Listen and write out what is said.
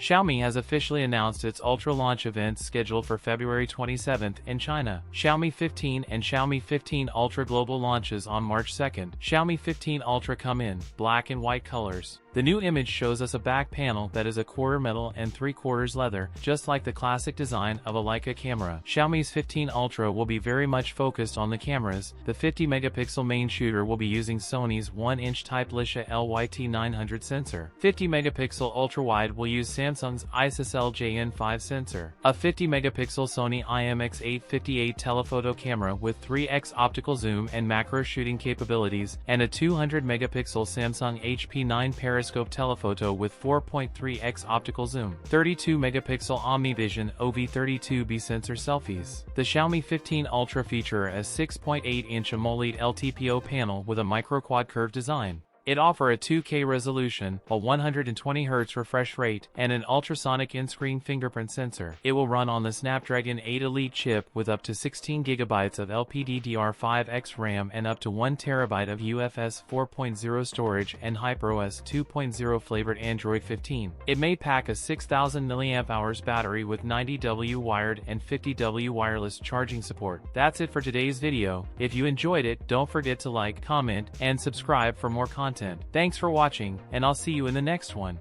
Xiaomi has officially announced its Ultra launch event scheduled for February 27th in China. Xiaomi 15 and Xiaomi 15 Ultra global launches on March 2nd. Xiaomi 15 Ultra come in black and white colors. The new image shows us a back panel that is a quarter metal and 3/4 leather, just like the classic design of a Leica camera. Xiaomi's 15 Ultra will be very much focused on the cameras. The 50-megapixel main shooter will be using Sony's 1-inch Type Lisha LYT900 sensor. 50-megapixel ultra-wide will use Samsung's ISOCELL JN5 sensor. A 50-megapixel Sony IMX858 telephoto camera with 3x optical zoom and macro shooting capabilities, and a 200-megapixel Samsung HP9 periscope telephoto with 4.3x optical zoom. 32-megapixel OmniVision OV32B sensor selfies. The Xiaomi 15 Ultra feature a 6.8-inch AMOLED LTPO panel with a micro-quad curve design. It offers a 2K resolution, a 120Hz refresh rate, and an ultrasonic in-screen fingerprint sensor. It will run on the Snapdragon 8 Elite chip with up to 16GB of LPDDR5X RAM and up to 1TB of UFS 4.0 storage and HyperOS 2.0 flavored Android 15. It may pack a 6000 mAh battery with 90W wired and 50W wireless charging support. That's it for today's video. If you enjoyed it, don't forget to like, comment, and subscribe for more content. Thanks for watching, and I'll see you in the next one.